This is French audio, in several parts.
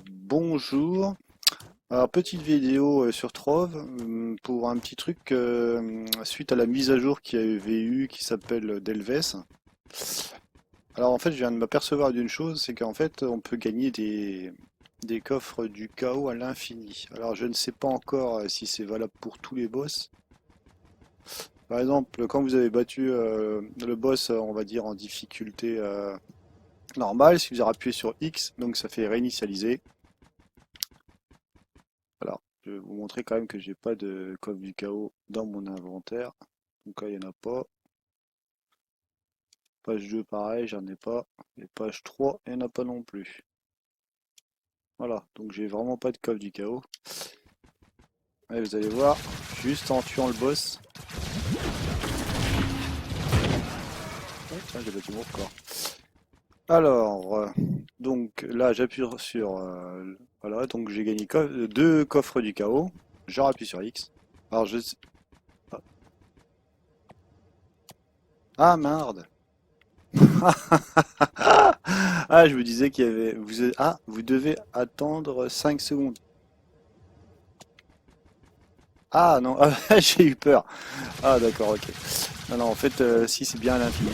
Bonjour. Alors, petite vidéo sur Trove pour un petit truc suite à la mise à jour qu'il y avait eu qui s'appelle Delves. Alors en fait, je viens de m'apercevoir d'une chose, c'est qu'en fait, on peut gagner des coffres du chaos à l'infini. Alors je ne sais pas encore si c'est valable pour tous les boss. Par exemple, quand vous avez battu le boss, on va dire en difficulté normale, si vous avez appuyé sur X, donc ça fait réinitialiser. Alors, je vais vous montrer quand même que j'ai pas de coffre du chaos dans mon inventaire. Donc là, il n'y en a pas. Page 2, pareil, j'en ai pas. Et page 3, il n'y en a pas non plus. Voilà, donc j'ai vraiment pas de coffre du chaos. Et vous allez voir, juste en tuant le boss. Oh, tiens, j'ai battu mon record. Alors, donc là, j'appuie sur... voilà, donc j'ai gagné deux coffres du chaos. Je rappuie sur X. Alors, je... Ah, merde. Ah, je vous disais qu'il y avait. Vous devez attendre 5 secondes. Ah non, ah, j'ai eu peur. Ah d'accord, ok. Non, non, en fait, si c'est bien à l'infini.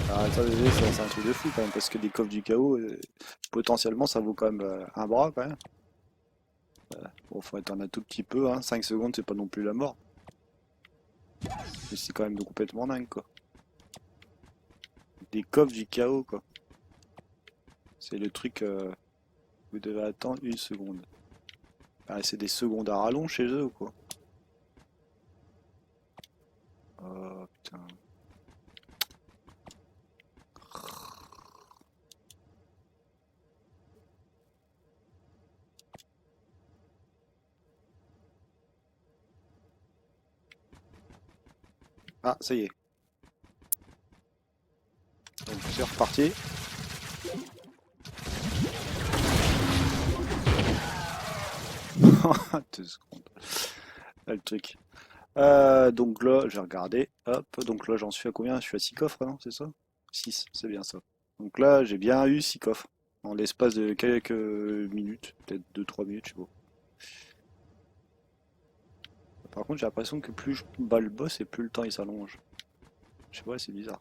Alors attendez, c'est un truc de fou quand même, parce que des coffres du chaos, potentiellement, ça vaut quand même un bras quand même. Bon, faut attendre un tout petit peu, hein. 5 secondes, c'est pas non plus la mort. Mais c'est quand même complètement dingue, quoi. Des coffres du chaos, quoi. C'est le truc, vous devez attendre une seconde. Ah, c'est des secondes à rallonge chez eux ou quoi? Oh putain. Ah, ça y est. Donc c'est reparti. 2 secondes. Là, le truc. Donc là, j'ai regardé. Hop, donc là, j'en suis à combien? Je suis à 6 coffres, non? C'est ça? 6, c'est bien ça. Donc là, j'ai bien eu 6 coffres. En l'espace de quelques minutes. Peut-être 2-3 minutes, je sais pas. Par contre, j'ai l'impression que plus je bats le boss et plus le temps il s'allonge. Je sais pas, c'est bizarre.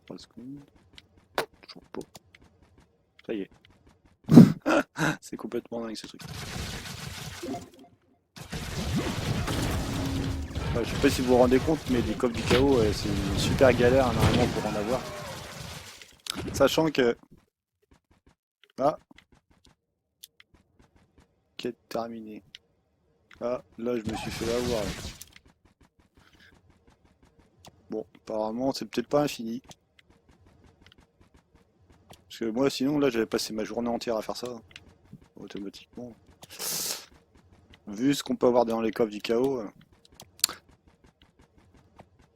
3 secondes. Toujours pas. Ça y est. C'est complètement dingue ce truc. Je sais pas si vous vous rendez compte, mais des coffres du chaos, c'est une super galère normalement pour en avoir. Sachant que... Ah, quête terminée. Ah, là je me suis fait avoir. Là. Bon, apparemment c'est peut-être pas infini. Parce que moi sinon là j'avais passé ma journée entière à faire ça. Automatiquement. Vu ce qu'on peut avoir dans les coffres du chaos,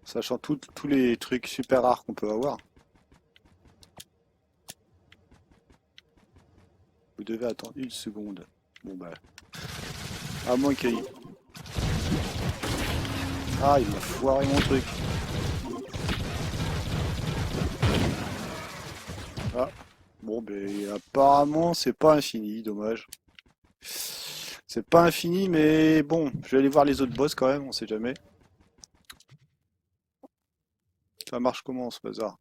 sachant tous les trucs super rares qu'on peut avoir, vous devez attendre une seconde. Bon bah, à moins qu'il y ait... Ah, il m'a foiré mon truc. Ah, bon ben apparemment c'est pas infini, dommage. C'est pas infini, mais bon, je vais aller voir les autres boss quand même, on sait jamais. Ça marche comment ce bazar?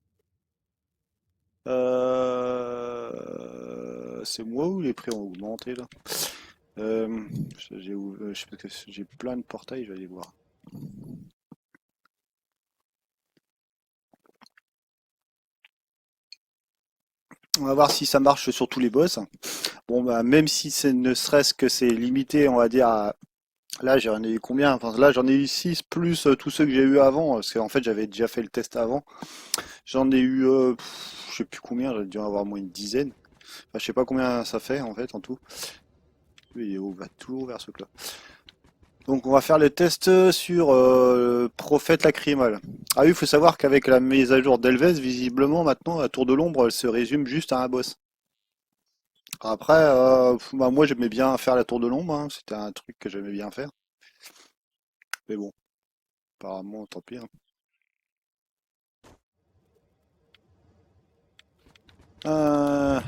C'est moi ou les prix ont augmenté là? Euh, je sais pas j'ai plein de portails, je vais aller voir. On va voir si ça marche sur tous les boss. Bon bah même si c'est ne serait-ce que c'est limité, on va dire à... Là j'en ai eu combien? Enfin, là j'en ai eu 6 plus tous ceux que j'ai eu avant, parce qu'en fait j'avais déjà fait le test avant. J'en ai eu je sais plus combien, j'ai dû en avoir au moins une dizaine. Enfin, je sais pas combien ça fait en fait en tout. Il est toujours ouvert ce là. Donc on va faire le test sur Prophète Lacrymal. Ah oui, il faut savoir qu'avec la mise à jour d'Elvez, visiblement maintenant la tour de l'ombre elle se résume juste à un boss. Après, bah, moi j'aimais bien faire la tour de l'ombre, hein. C'était un truc que j'aimais bien faire. Mais bon, apparemment tant pis, hein. Euh...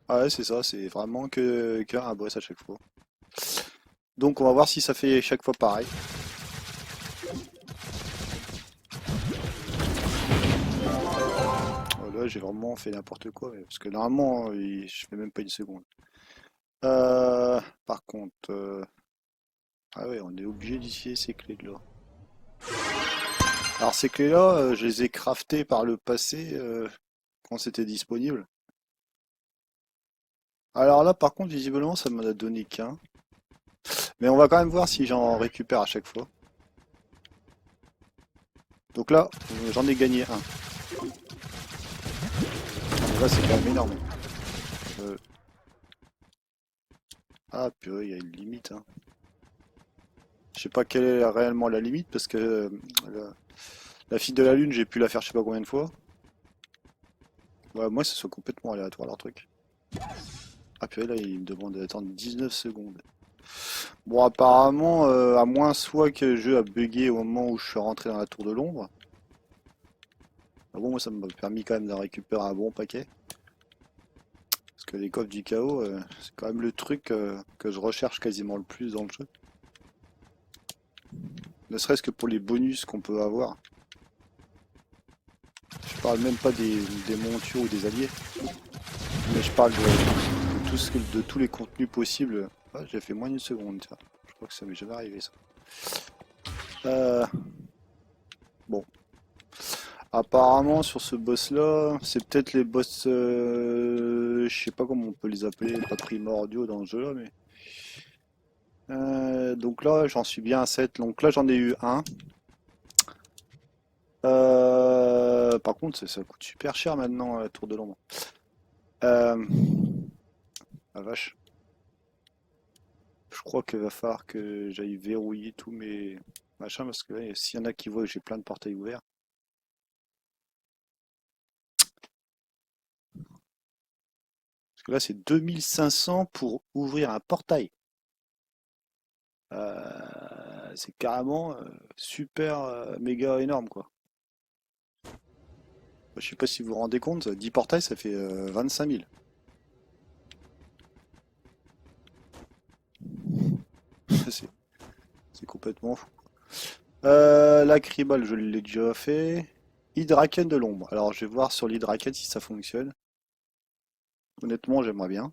Ah ouais, c'est ça, c'est vraiment que qu'un boss à chaque fois. Donc on va voir si ça fait chaque fois pareil. Oh, là, j'ai vraiment fait n'importe quoi, parce que normalement, je fais même pas une seconde. Par contre, ah ouais, on est obligé d'utiliser ces clés-là. Alors ces clés-là, je les ai craftées par le passé quand c'était disponible. Alors là, par contre, visiblement, ça m'en a donné qu'un. Mais on va quand même voir si j'en récupère à chaque fois. Donc là, j'en ai gagné un. Donc là, c'est quand même énorme. Euh, Ah purée, il y a une limite, hein. Je sais pas quelle est réellement la limite parce que la fille de la lune, j'ai pu la faire je sais pas combien de fois. Ouais, moi, ça soit complètement aléatoire leur truc. Ah purée, là, il me demande d'attendre 19 secondes. Bon, apparemment, à moins soit que le jeu a bugué au moment où je suis rentré dans la tour de l'ombre. Ah bon, moi, ça m'a permis quand même de récupérer un bon paquet. Parce que les coffres du chaos, c'est quand même le truc que je recherche quasiment le plus dans le jeu. Ne serait-ce que pour les bonus qu'on peut avoir. Je parle même pas des montures ou des alliés. Mais je parle de tous les contenus possibles. Ah, j'ai fait moins d'une seconde, ça. Je crois que ça m'est jamais arrivé, ça. Euh, bon. Apparemment, sur ce boss-là, c'est peut-être les boss... je sais pas comment on peut les appeler, pas primordiaux dans le jeu, là, mais... donc là, j'en suis bien à 7. Donc là, j'en ai eu un. Par contre, ça coûte super cher maintenant, la tour de l'ombre. Euh, la vache. Je crois qu'il va falloir que j'aille verrouiller tous mes machins parce que là, s'il y en a qui voient que j'ai plein de portails ouverts. Parce que là, c'est 2500 pour ouvrir un portail. C'est carrément super méga énorme quoi. Je sais pas si vous vous rendez compte, 10 portails ça fait 25 000. C'est c'est complètement fou. La Kribal, je l'ai déjà fait. Hydraken de l'ombre. Alors je vais voir sur l'Hydraken si ça fonctionne. Honnêtement, j'aimerais bien.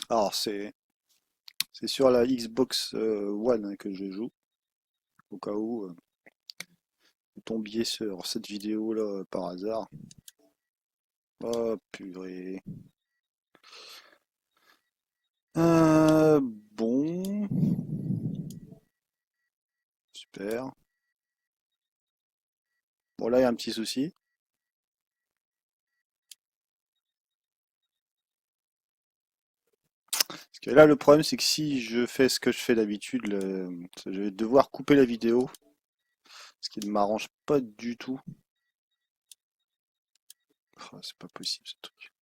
Alors c'est sur la Xbox One hein, que je joue. Au cas où vous tombiez sur cette vidéo là par hasard. Oh purée. Bon. Super. Bon là il y a un petit souci. Parce que là le problème c'est que si je fais ce que je fais d'habitude, je vais devoir couper la vidéo. Ce qui ne m'arrange pas du tout. Oh, c'est pas possible ce truc.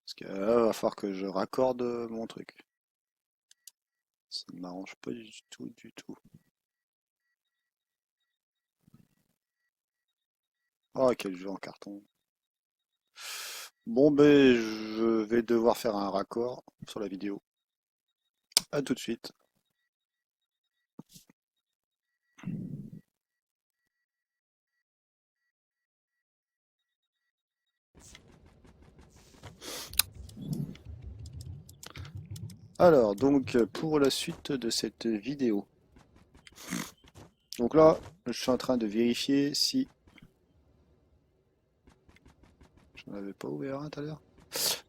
Parce que là, il va falloir que je raccorde mon truc. Ça ne m'arrange pas du tout, du tout. Oh, quel jeu en carton. Bon, ben, je vais devoir faire un raccord sur la vidéo. À tout de suite. Alors, donc, pour la suite de cette vidéo. Donc là, je suis en train de vérifier si... Je n'en avais pas ouvert un tout à l'heure.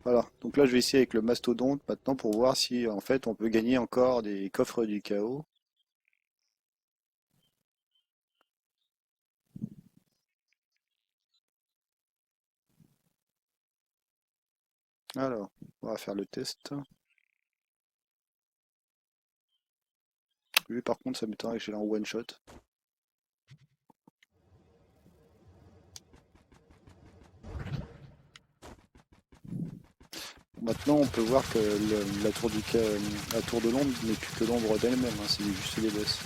Voilà, donc là je vais essayer avec le mastodonte maintenant pour voir si en fait on peut gagner encore des coffres du chaos. Alors, on va faire le test. Lui par contre ça m'étonnerait que j'ai en one shot. Maintenant, on peut voir que la tour de l'ombre n'est plus que l'ombre d'elle-même, hein, c'est juste les boss.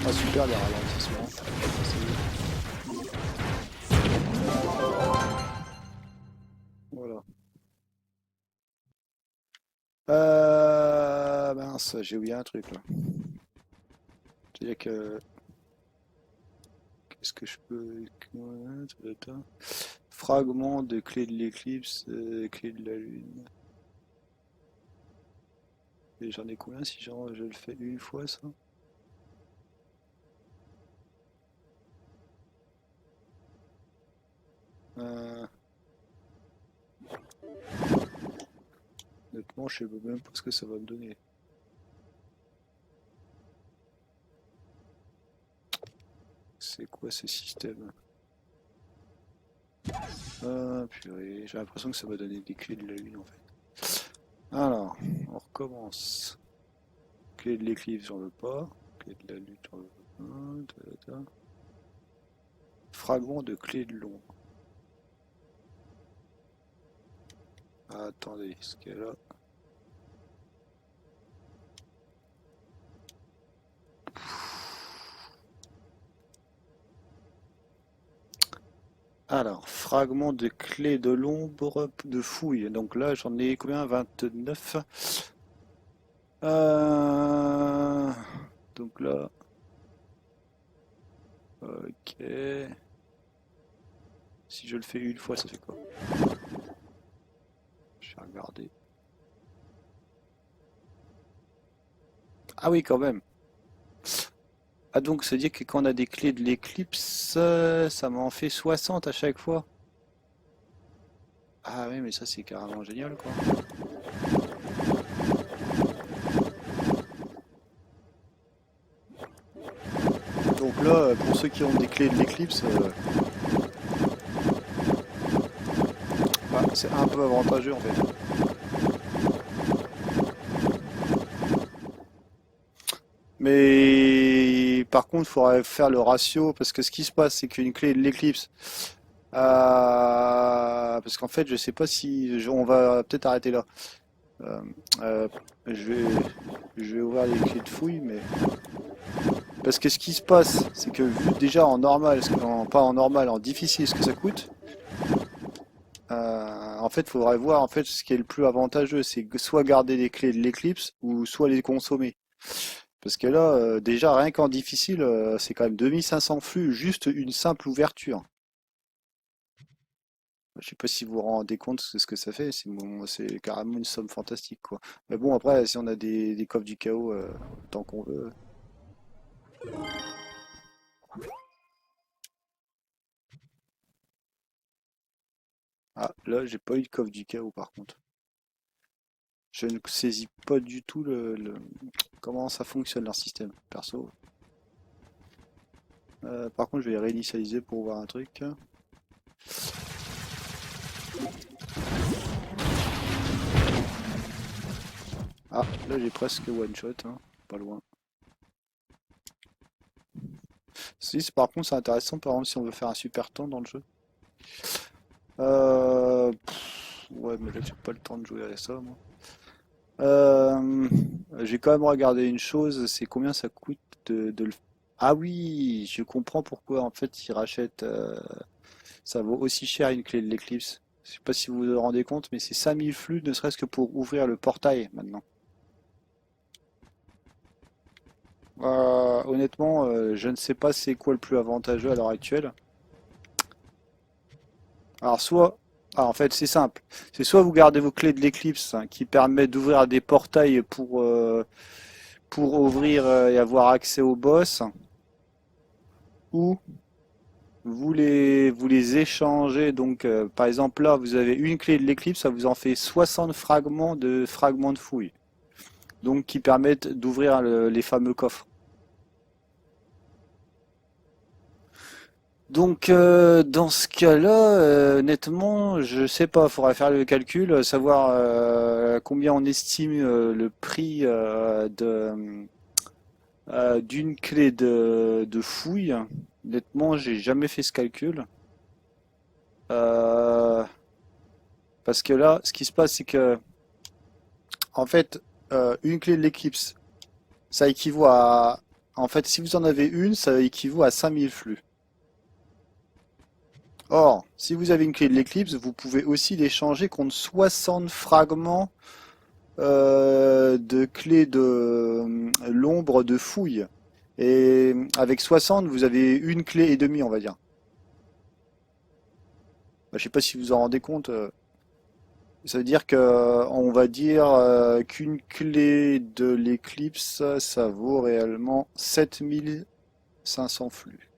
Ah super les ralentissements. Voilà. Mince, j'ai oublié un truc là. C'est-à-dire que... Qu'est-ce que je peux... Fragment de clé de l'éclipse, clé de la lune. Et j'en ai combien si je le fais une fois ça? Euh, Honnêtement, je sais même pas ce que ça va me donner. C'est quoi ce système? Ah purée, j'ai l'impression que ça va donner des clés de la lune en fait. Alors, on recommence. Clé de l'éclipse, j'en veux pas. Clé de la lune, j'en veux pas. Fragment de clé de l'ombre. Ah, attendez, ce qu'elle a. Alors, fragment de clé de l'ombre de fouille. Donc là, j'en ai combien? 29. Euh, Donc là, ok. Si je le fais une fois, ça fait quoi? Je vais regarder. Ah oui, quand même. Ah donc, ça veut dire que quand on a des clés de l'éclipse, ça m'en fait 60 à chaque fois. Ah oui, mais ça c'est carrément génial quoi. Donc là, pour ceux qui ont des clés de l'éclipse, bah, c'est un peu avantageux en fait. Mais par contre, il faudrait faire le ratio parce que ce qui se passe, c'est qu'une clé de l'éclipse, parce qu'en fait, je sais pas si on va peut-être arrêter là. Euh, euh, je vais, je vais ouvrir les clés de fouille, mais parce que ce qui se passe, c'est que vu déjà en normal, pas en normal, en difficile, ce que ça coûte, en fait, il faudrait voir en fait ce qui est le plus avantageux, c'est soit garder les clés de l'éclipse ou soit les consommer. Parce que là, déjà rien qu'en difficile, c'est quand même 2500 flux, juste une simple ouverture. Je sais pas si vous vous rendez compte de ce que ça fait, c'est carrément une somme fantastique quoi. Mais bon après, si on a des coffres du chaos tant qu'on veut. Ah, là j'ai pas eu de coffre du chaos par contre. Je ne saisis pas du tout comment ça fonctionne leur système, perso. Par contre, je vais réinitialiser pour voir un truc. Ah, là j'ai presque one shot, hein, pas loin. Si, par contre, c'est intéressant, par exemple, si on veut faire un super temps dans le jeu. Ouais, mais là j'ai pas le temps de jouer à ça, moi. Euh, j'ai quand même regardé une chose, c'est combien ça coûte de le... Ah oui, je comprends pourquoi en fait ils rachètent. Ça vaut aussi cher une clé de l'éclipse. Je sais pas si vous vous rendez compte, mais c'est 5000 flux, ne serait-ce que pour ouvrir le portail maintenant. Honnêtement, je ne sais pas c'est quoi le plus avantageux à l'heure actuelle. Alors soit, en fait c'est simple, c'est soit vous gardez vos clés de l'éclipse hein, qui permettent d'ouvrir des portails pour ouvrir et avoir accès au boss, ou vous les échangez. Donc par exemple là vous avez une clé de l'éclipse, ça vous en fait 60 fragments de fouille, donc qui permettent d'ouvrir les fameux coffres. Donc dans ce cas-là, nettement, je sais pas, faudrait faire le calcul, savoir combien on estime le prix d'une clé de fouille. Nettement, j'ai jamais fait ce calcul. Euh, Parce que là, ce qui se passe, c'est que, en fait, une clé de l'éclipse, ça équivaut à... En fait, si vous en avez une, ça équivaut à 5000 flux. Or, si vous avez une clé de l'éclipse, vous pouvez aussi l'échanger contre 60 fragments de clés de l'ombre de fouille. Et avec 60, vous avez une clé et demie, on va dire. Bah, je sais pas si vous en rendez compte. Ça veut dire que, on va dire qu'une clé de l'éclipse, ça vaut réellement 7500 flux.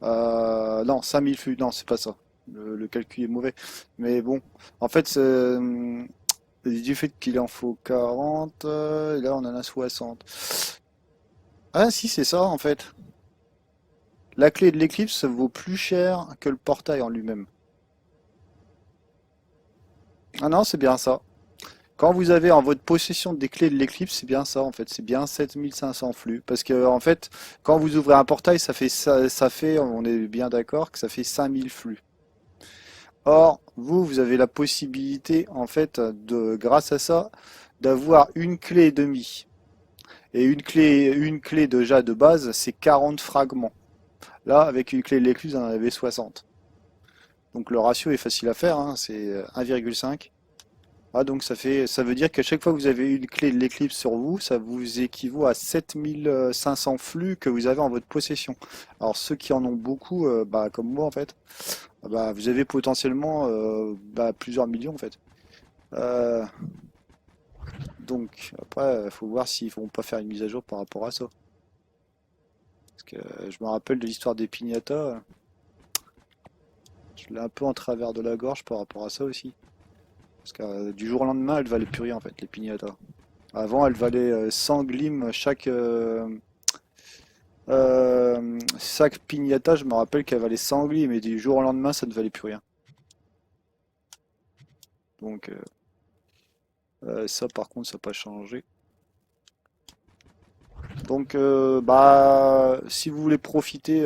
Non, 5000 flux, non, c'est pas ça. Le calcul est mauvais. Mais bon, en fait, du fait qu'il en faut 40, et là on en a 60. Ah si, c'est ça en fait. La clé de l'éclipse vaut plus cher que le portail en lui-même. Ah non, c'est bien ça. Quand vous avez en votre possession des clés de l'éclipse, c'est bien ça en fait, c'est bien 7500 flux. Parce que en fait, quand vous ouvrez un portail, ça fait, on est bien d'accord, que ça fait 5000 flux. Or, vous avez la possibilité en fait grâce à ça, d'avoir une clé et demie. Et une clé déjà de base, c'est 40 fragments. Là, avec une clé de l'éclipse, on en avait 60. Donc le ratio est facile à faire, hein, c'est 1,5. Ah, donc ça veut dire qu'à chaque fois que vous avez une clé de l'éclipse sur vous, ça vous équivaut à 7500 flux que vous avez en votre possession. Alors ceux qui en ont beaucoup, bah, comme moi en fait, bah, vous avez potentiellement bah, plusieurs millions en fait. Euh, donc après, il faut voir s'ils vont pas faire une mise à jour par rapport à ça. Parce que je me rappelle de l'histoire des piñatas, je l'ai un peu en travers de la gorge par rapport à ça aussi. Parce que du jour au lendemain, elles valaient plus rien en fait, les piñatas. Avant, elles valaient 100 glims chaque piñata, je me rappelle qu'elle valait 100 glims, mais du jour au lendemain, ça ne valait plus rien. Donc ça, par contre, ça n'a pas changé. Donc, bah, si vous voulez profiter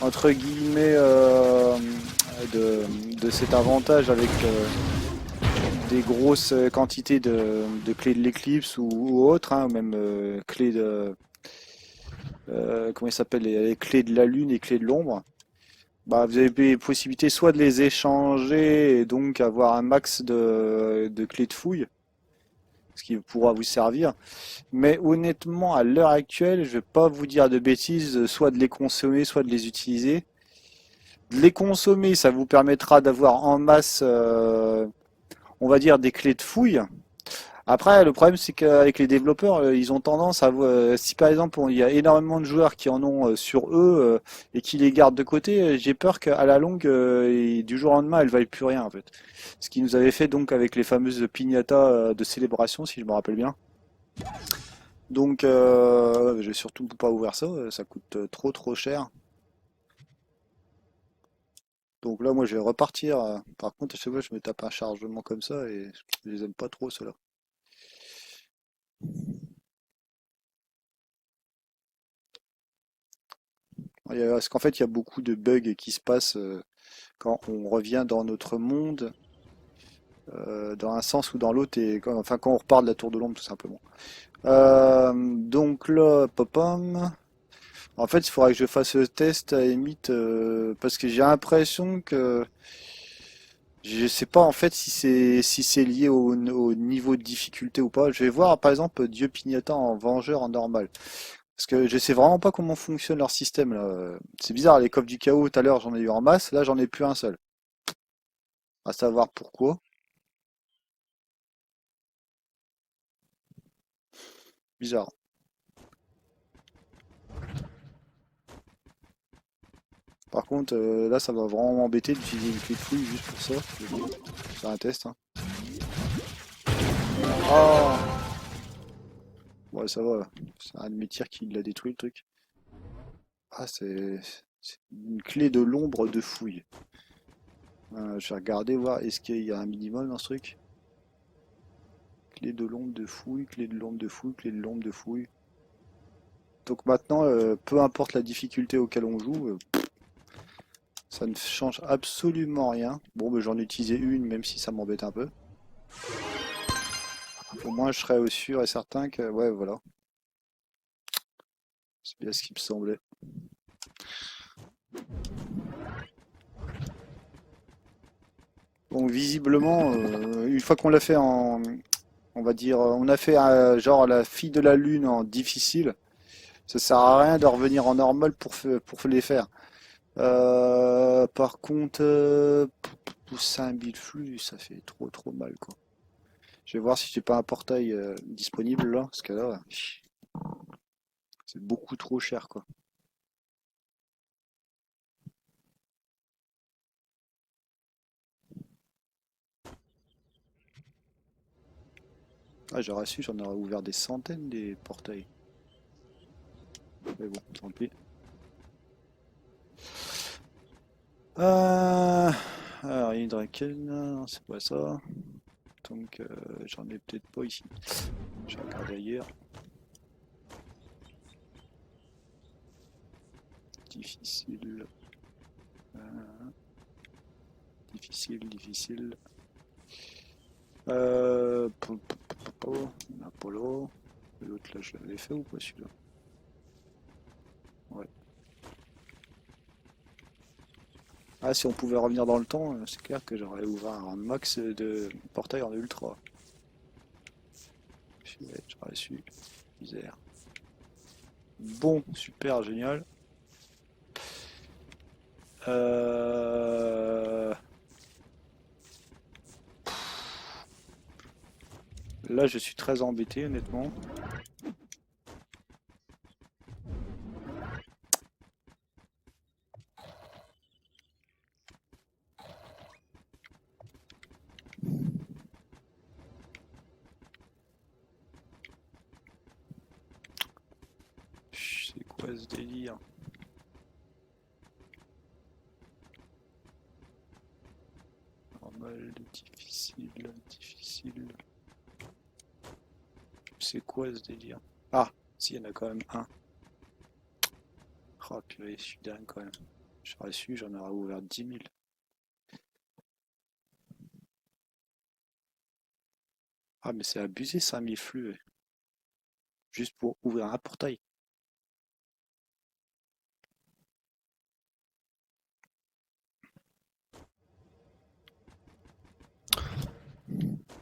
entre guillemets de, de cet avantage avec des grosses quantités de clés de l'éclipse ou autres, hein, même clés de comment il s'appelle les clés de la lune et clés de l'ombre. Bah, vous avez des possibilités soit de les échanger et donc avoir un max de clés de fouille, ce qui pourra vous servir. Mais honnêtement, à l'heure actuelle, je vais pas vous dire de bêtises, soit de les consommer, soit de les utiliser. De les consommer, ça vous permettra d'avoir en masse, on va dire, des clés de fouille. Après, le problème, c'est qu'avec les développeurs, ils ont tendance à, si par exemple, il y a énormément de joueurs qui en ont sur eux et qui les gardent de côté, j'ai peur qu'à la longue, et du jour au lendemain, elles valent plus rien en fait. Ce qui nous avait fait donc avec les fameuses piñatas de célébration, si je me rappelle bien. Donc, je vais surtout pas ouvrir ça, ça coûte trop cher. Donc là, moi, je vais repartir. Par contre, à chaque fois, je me tape un chargement comme ça et je les aime pas trop, ceux-là. Parce qu'en fait, il y a beaucoup de bugs qui se passent quand on revient dans notre monde, dans un sens ou dans l'autre, et enfin quand on repart de la tour de l'ombre, tout simplement. Donc là, popom. En fait, il faudra que je fasse le test à limite, parce que j'ai l'impression que je sais pas en fait si c'est lié au niveau de difficulté ou pas. Je vais voir par exemple Dieu Pignata en vengeur en normal. Parce que je sais vraiment pas comment fonctionne leur système là. C'est bizarre, les coffres du chaos tout à l'heure j'en ai eu en masse, là j'en ai plus un seul. À savoir pourquoi. Bizarre. Par contre, là ça va vraiment m'embêter d'utiliser une clé de fouille juste pour ça. Je veux dire. C'est un test, hein. Oh, ouais, ça va. C'est un de mes tirs qui l'a détruit le truc. Ah, c'est une clé de l'ombre de fouille. Je vais regarder voir est-ce qu'il y a un minimum dans ce truc. Clé de l'ombre de fouille, clé de l'ombre de fouille, clé de l'ombre de fouille. Donc maintenant, peu importe la difficulté auquel on joue, ça ne change absolument rien. Bon, ben, j'en ai utilisé une, même si ça m'embête un peu. Au moins, je serais sûr et certain que, ouais, voilà. C'est bien ce qui me semblait. Donc visiblement, une fois qu'on l'a fait en, on va dire, on a fait genre la fille de la lune en difficile, ça sert à rien de revenir en normal pour les faire. Par contre, pour 5000 flux, ça fait trop mal quoi. Je vais voir si j'ai pas un portail disponible là, parce que là, c'est beaucoup trop cher quoi. Ah, j'aurais su, j'en aurais ouvert des centaines des portails. Mais bon, tant pis. Euh... Alors, Hydraken, non, c'est pas ça. Donc, j'en ai peut-être pas ici. Je regarde ailleurs. Difficile. Euh, difficile. Apollo. L'autre là, je l'avais fait ou pas celui-là? Ouais. Ah, si on pouvait revenir dans le temps, c'est clair que j'aurais ouvert un max de portail en ultra. J'aurais su. Misère. Bon, super, génial. Euh... Là, je suis très embêté, honnêtement. C'est quoi ce délire? Normal, difficile. C'est quoi ce délire? Ah, si, il y en a quand même un. Oh purée, je suis dingue quand même. J'aurais su, j'en aurais ouvert 10 000. Ah, mais c'est abusé 5000 flux, juste pour ouvrir un portail.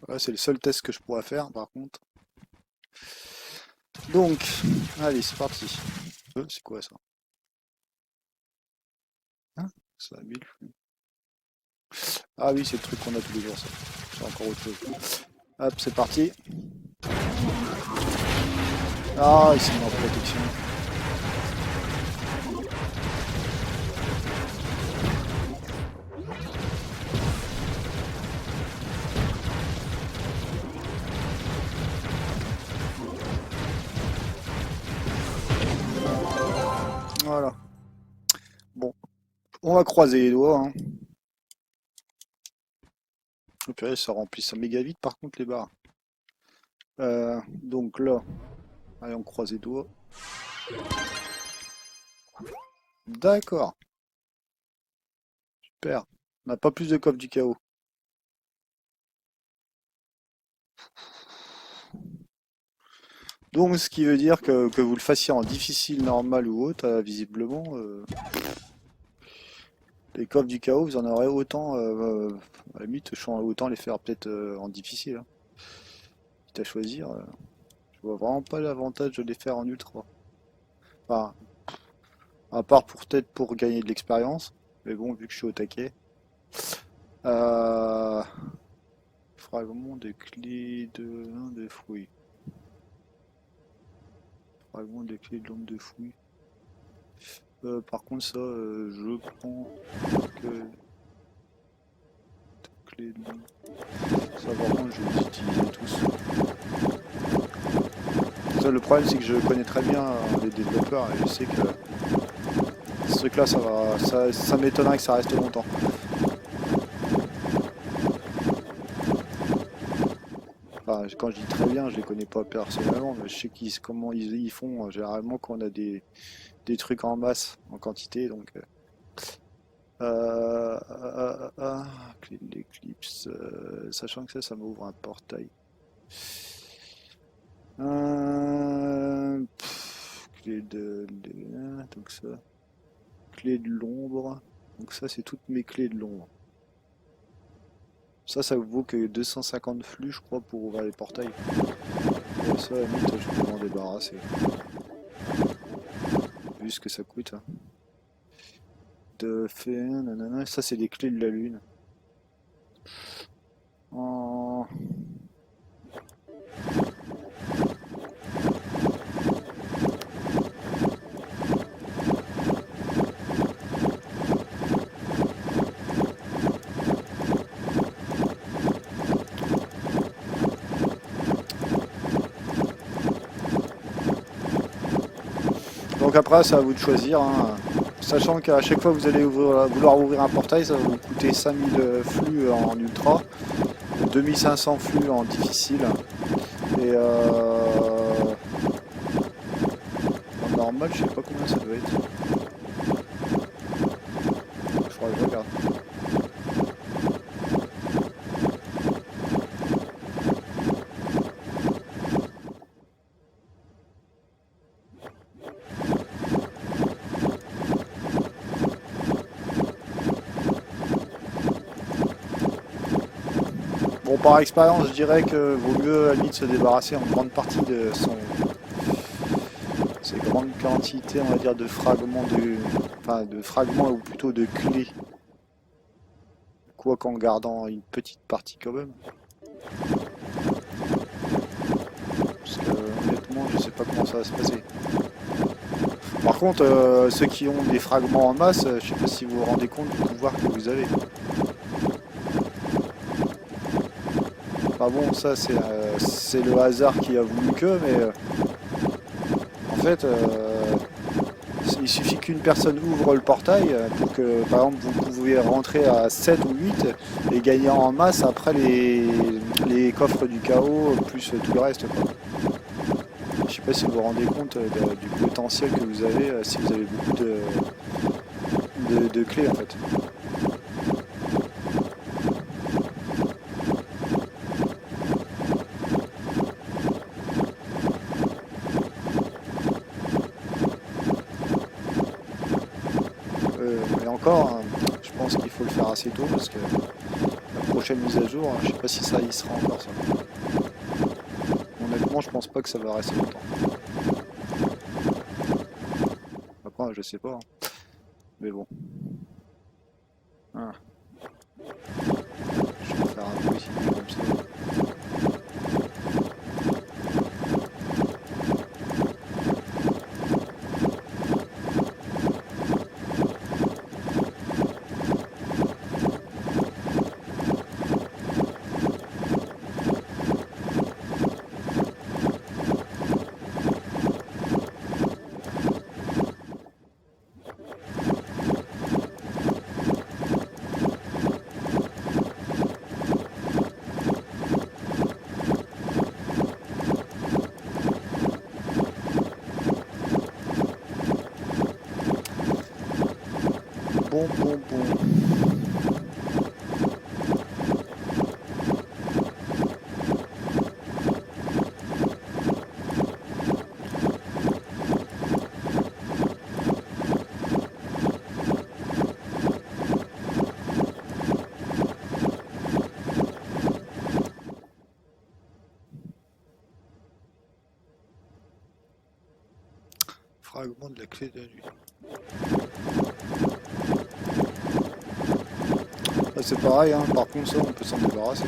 Ouais, c'est le seul test que je pourrais faire, par contre. Donc, allez, c'est parti. C'est quoi ça? Hein? 5000 flux. Ah oui, c'est le truc qu'on a tous les jours, ça. C'est encore autre chose. Hop, c'est parti. Ah, ils sont en protection. Voilà. Bon, on va croiser les doigts. Hein. Oh, purée, ça remplit ça méga vite par contre les barres. Donc là, allez, on croise les doigts. D'accord, super. On n'a pas plus de coffre du chaos. Donc, ce qui veut dire que vous le fassiez en difficile, normal ou autre, visiblement, les coffres du chaos, vous en aurez autant, à la limite, autant les faire peut-être en difficile. Hein. Quitte à choisir, je vois vraiment pas l'avantage de les faire en ultra. Enfin, à part peut-être pour gagner de l'expérience, mais bon, vu que je suis au taquet. Euh, fragment de clé de fruits. Fragment de clé de lampe de fruits. Par contre, ça, je prends que clé de... Ça, par contre, je vais les utiliser tous. Ça, le problème, c'est que je connais très bien les développeurs et je sais que ce truc-là, ça m'étonnerait que ça reste longtemps. enfin, quand je dis très bien, je les connais pas personnellement, mais je sais comment ils font généralement quand on a des trucs en masse, en quantité. Donc, clé de l'éclipse, sachant que ça m'ouvre un portail. Donc ça, clé de l'ombre. Donc ça, c'est toutes mes clés de l'ombre. Ça vaut que 250 flux, je crois, pour ouvrir les portails. Et ça, à la limite, je peux m'en débarrasser. Vu ce que ça coûte. Hein. De fait, nanana. Ça, c'est des clés de la lune. En... Donc après, c'est à vous de choisir. Hein. Sachant qu'à chaque fois que vous allez vouloir ouvrir un portail, ça va vous coûter 5000 flux en ultra, 2500 flux en difficile. Et en normal, je sais pas combien ça doit être. Je crois que je regarde. Bon, par expérience, je dirais que vaut mieux à la limite se débarrasser en grande partie de ces grandes quantités, on va dire, de fragments enfin, de fragments ou plutôt de clés. Quoi qu'en gardant une petite partie quand même. Parce que honnêtement, je sais pas comment ça va se passer. Par contre, ceux qui ont des fragments en masse, je sais pas si vous vous rendez compte du pouvoir que vous avez. Enfin bon, ça c'est le hasard qui a voulu que, mais en fait, il suffit qu'une personne ouvre le portail pour que, par exemple, vous pouvez rentrer à 7 ou 8 et gagner en masse après les coffres du chaos plus tout le reste, quoi. Je sais pas si vous vous rendez compte du potentiel que vous avez si vous avez beaucoup de clés en fait. Mais encore, hein, je pense qu'il faut le faire assez tôt parce que la prochaine mise à jour, je sais pas si ça y sera encore ça. Honnêtement, je pense pas que ça va rester longtemps. Après, je sais pas. Hein. Mais bon. Ah. Je vais faire un peu ici comme ça. Bon. Fragment de la clé de la lune. Là, c'est pareil, hein. Par contre ça on peut s'en débarrasser.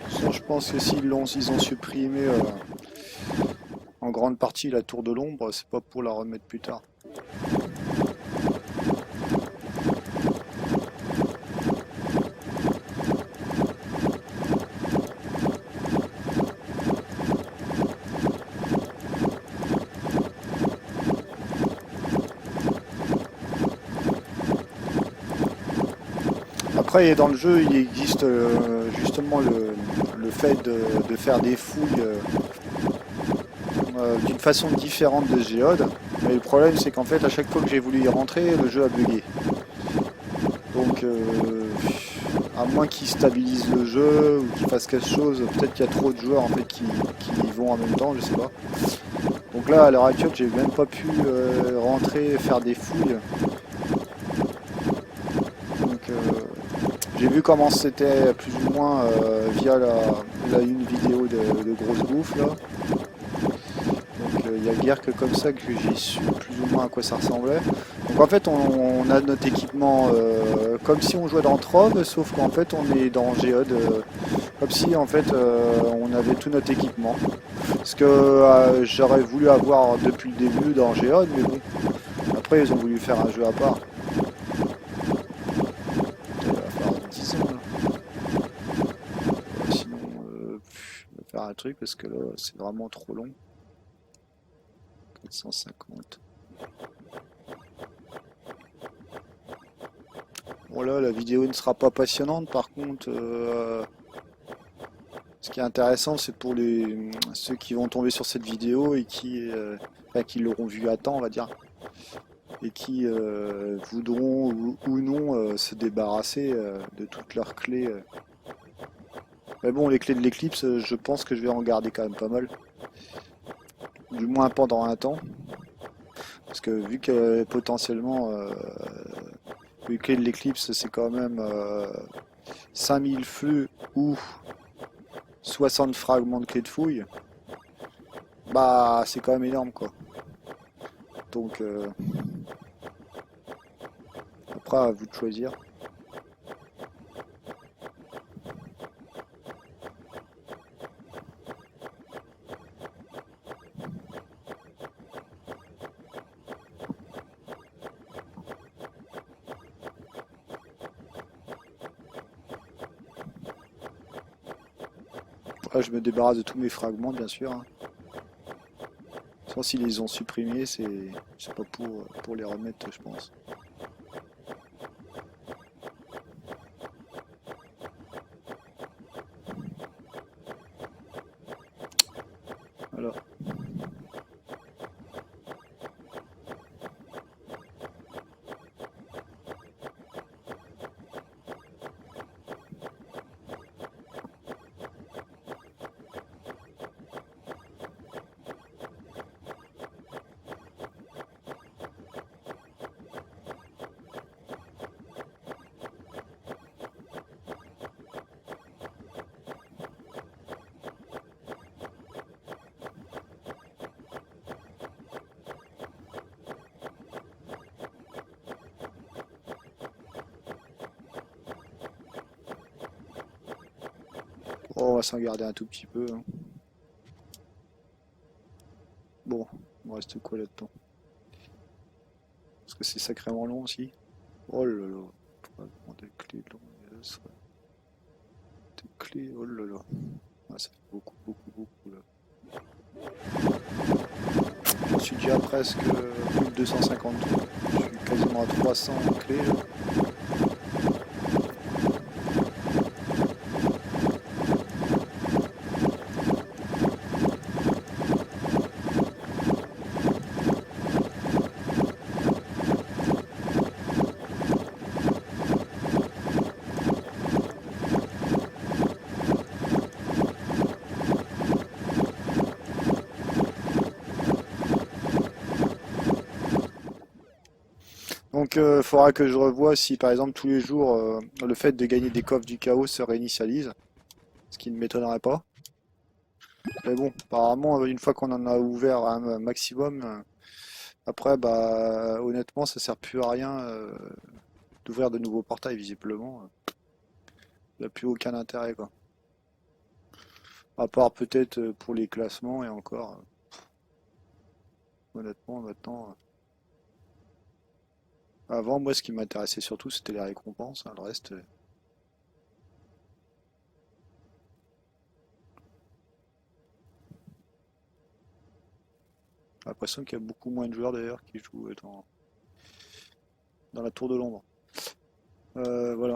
Ça, je pense que s'ils ont supprimé en grande partie la tour de l'ombre, c'est pas pour la remettre plus tard. Après, dans le jeu, il existe justement le fait de faire des fouilles d'une façon différente de Géode. Mais le problème, c'est qu'en fait, à chaque fois que j'ai voulu y rentrer, le jeu a bugué. Donc, à moins qu'il stabilise le jeu ou qu'il fasse quelque chose, peut-être qu'il y a trop de joueurs en fait qui y vont en même temps, je sais pas. Donc là, à l'heure actuelle, j'ai même pas pu rentrer, faire des fouilles. Donc, j'ai vu comment c'était plus ou moins via une vidéo de Grosse Bouffe là. Donc il y a guère que comme ça que j'ai su plus ou moins à quoi ça ressemblait. Donc en fait on a notre équipement comme si on jouait dans Trove, sauf qu'en fait on est dans Géode, comme si en fait on avait tout notre équipement. Ce que j'aurais voulu avoir depuis le début dans Géode, mais bon, après ils ont voulu faire un jeu à part. Il va falloir 10 ans là. Sinon je vais faire un truc parce que là c'est vraiment trop long. 450. Bon là, la vidéo ne sera pas passionnante, par contre, ce qui est intéressant, c'est pour ceux qui vont tomber sur cette vidéo et enfin, qui l'auront vue à temps, on va dire, et qui voudront ou non se débarrasser de toutes leurs clés. Mais bon, les clés de l'éclipse, je pense que je vais en garder quand même pas mal, du moins pendant un temps, parce que vu que potentiellement, les clés de l'éclipse, c'est quand même 5000 feux ou 60 fragments de clés de fouille, bah c'est quand même énorme quoi. Donc après à vous de choisir. Après je me débarrasse de tous mes fragments bien sûr. Hein. Sans s'ils les ont supprimés, c'est pas pour les remettre je pense. Voilà. Oh, on va s'en garder un tout petit peu. Hein. Bon, il me reste quoi là-dedans? Parce que c'est sacrément long aussi. Oh là là. Fragment de clés, de clés, oh là là. Ah, ça fait beaucoup, beaucoup, beaucoup là. Je suis déjà presque plus de 250 tours. Je suis quasiment à 300 clés là. Donc il faudra que je revoie si par exemple tous les jours le fait de gagner des coffres du chaos se réinitialise, ce qui ne m'étonnerait pas. Mais bon, apparemment une fois qu'on en a ouvert un maximum, après bah honnêtement ça sert plus à rien d'ouvrir de nouveaux portails visiblement. Il n'y a plus aucun intérêt quoi. À part peut-être pour les classements et encore, honnêtement maintenant. Avant moi ce qui m'intéressait surtout c'était les récompenses, hein, le reste. J'ai l'impression qu'il y a beaucoup moins de joueurs d'ailleurs qui jouent dans la tour de l'ombre. Voilà.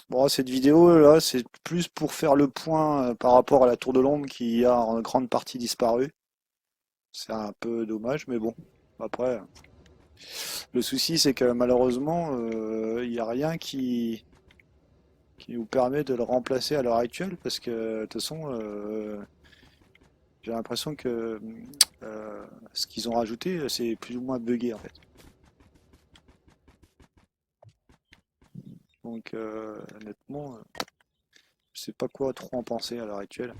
Bon, cette vidéo là, c'est plus pour faire le point par rapport à la Tour de Londres qui a en grande partie disparu. C'est un peu dommage, mais bon. Après, le souci c'est que malheureusement, il n'y a rien qui nous permet de le remplacer à l'heure actuelle parce que de toute façon, j'ai l'impression que ce qu'ils ont rajouté, c'est plus ou moins buggé en fait. Donc honnêtement, je sais pas quoi trop en penser à l'heure actuelle.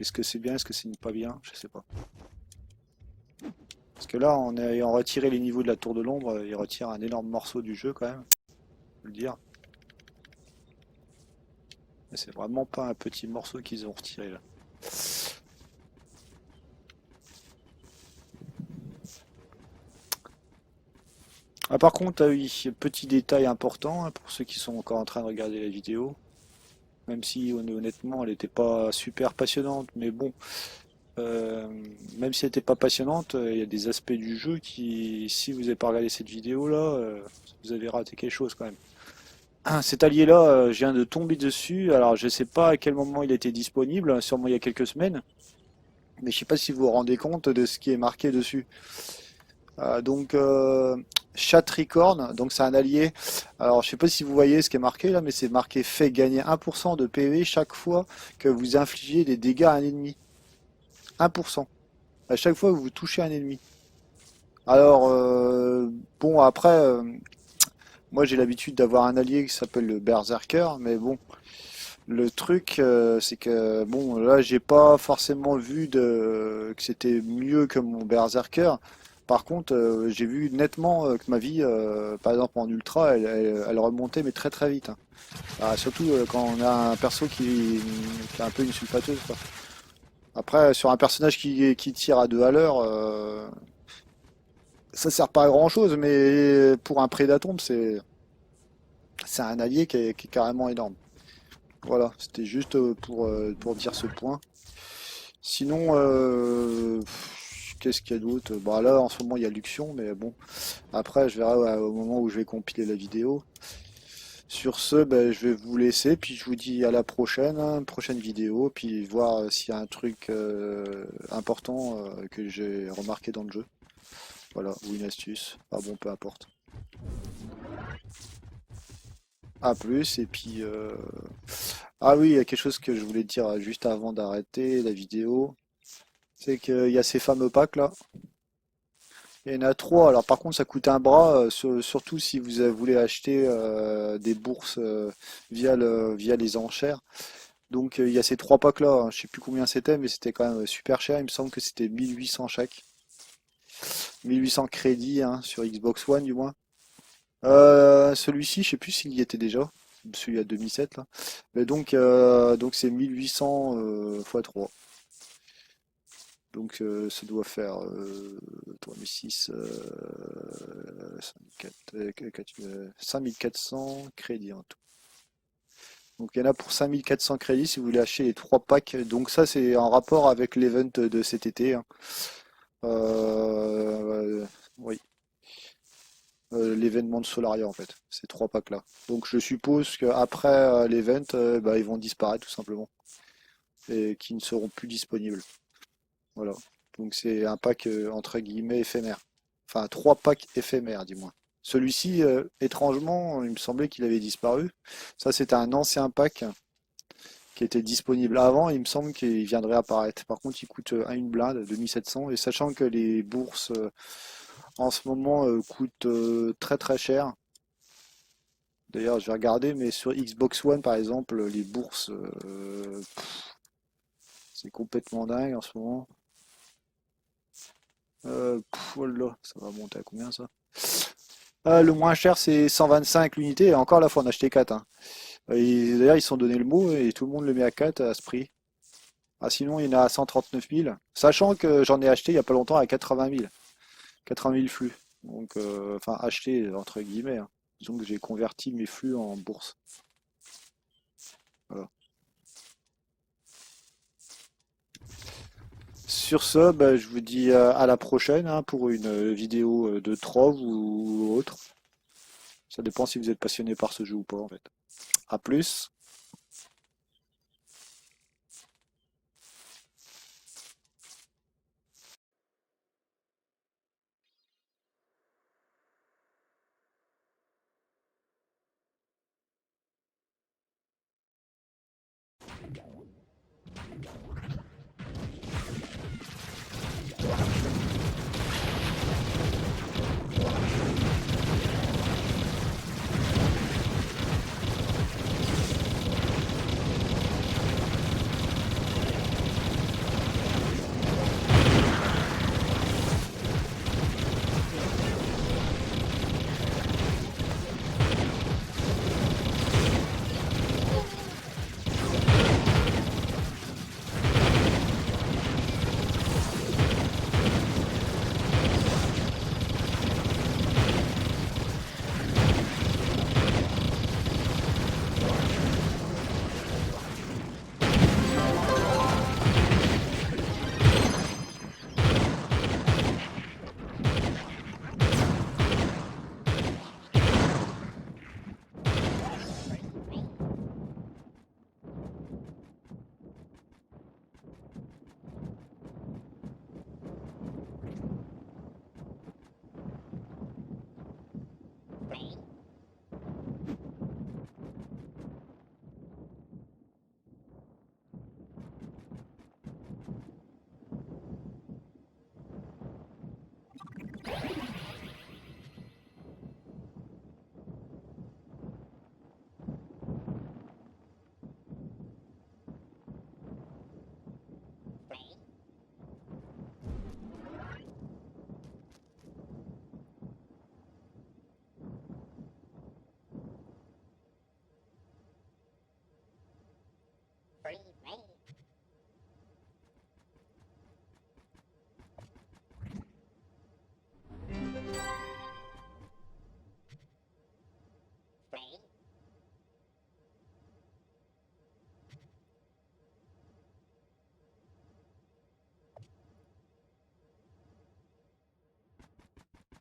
Est-ce que c'est bien, est-ce que c'est pas bien? Je sais pas. Parce que là, en ayant retiré les niveaux de la Tour de l'Ombre, ils retirent un énorme morceau du jeu quand même, faut le dire. Mais c'est vraiment pas un petit morceau qu'ils ont retiré là. Ah, par contre, ah oui, petit détail important hein, pour ceux qui sont encore en train de regarder la vidéo, même si honnêtement elle n'était pas super passionnante, mais bon, euh, même si elle n'était pas passionnante, il y a des aspects du jeu qui, si vous n'avez pas regardé cette vidéo là, vous avez raté quelque chose quand même. Cet allié-là, je viens de tomber dessus. Alors, je sais pas à quel moment il était disponible, sûrement il y a quelques semaines, mais je sais pas si vous vous rendez compte de ce qui est marqué dessus. Donc, Chatricorn, donc c'est un allié. Alors, je sais pas si vous voyez ce qui est marqué là, mais c'est marqué fait gagner 1% de PV chaque fois que vous infligez des dégâts à un ennemi. 1%. À chaque fois que vous touchez un ennemi. Alors, bon, après, moi j'ai l'habitude d'avoir un allié qui s'appelle le Berserker, mais bon. Le truc, c'est que bon, là, j'ai pas forcément vu que c'était mieux que mon Berserker. Par contre, j'ai vu nettement que ma vie, par exemple en ultra, elle remontait mais très très vite, hein. Ah, surtout quand on a un perso qui est un peu une sulfateuse, quoi. Après, sur un personnage qui tire à 2 à l'heure, ça sert pas à grand chose, mais pour un prédatombe, c'est un allié qui est carrément énorme. Voilà, c'était juste pour dire ce point. Sinon, qu'est-ce qu'il y a d'autre? Bah là, en ce moment, il y a Luxion, mais bon, après, je verrai ouais, au moment où je vais compiler la vidéo. Sur ce, ben, je vais vous laisser, puis je vous dis à la prochaine, hein, prochaine vidéo, puis voir s'il y a un truc important que j'ai remarqué dans le jeu. Voilà, ou une astuce. Ah bon, peu importe. À plus, et puis... Ah oui, il y a quelque chose que je voulais dire juste avant d'arrêter la vidéo. C'est qu'il y a ces fameux packs là. Il y en a trois. Alors par contre, ça coûte un bras, surtout si vous voulez acheter des bourses via les enchères. Donc il y a ces trois packs là, hein. Je sais plus combien c'était, mais c'était quand même super cher. Il me semble que c'était 1800 chaque. 1800 crédits hein, sur Xbox One du moins. Celui-ci, je sais plus s'il y était déjà. Celui à 2007 là. Mais donc c'est 1800 x 3. Donc ça doit faire 3006, 5400 crédits en tout. Donc il y en a pour 5400 crédits si vous voulez acheter les trois packs. Donc ça c'est en rapport avec l'event de cet été, hein. Oui, l'événement de Solaria en fait, ces trois packs là. Donc je suppose qu'après l'event, bah, ils vont disparaître tout simplement et qui ne seront plus disponibles. Voilà. Donc c'est un pack entre guillemets éphémère. Enfin, trois packs éphémères, dis-moi. Celui-ci, étrangement, il me semblait qu'il avait disparu. Ça, c'était un ancien pack qui était disponible avant. Il me semble qu'il viendrait apparaître. Par contre, il coûte une blinde, 2700. Et sachant que les bourses en ce moment coûtent très très cher. D'ailleurs, je vais regarder, mais sur Xbox One, par exemple, les bourses, c'est complètement dingue en ce moment. Voilà, ça va monter à combien ça? Le moins cher c'est 125 l'unité, et encore là faut en acheter 4, hein. D'ailleurs ils se sont donné le mot et tout le monde le met à 4 à ce prix. Ah sinon il y en a à 139 000, sachant que j'en ai acheté il y a pas longtemps à 80 000. 80 000 flux. Donc enfin acheté entre guillemets, hein. Disons que j'ai converti mes flux en bourse. Voilà. Sur ce, bah, je vous dis à la prochaine hein, pour une vidéo de Trove ou autre. Ça dépend si vous êtes passionné par ce jeu ou pas, en fait. À plus.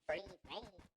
Free reign.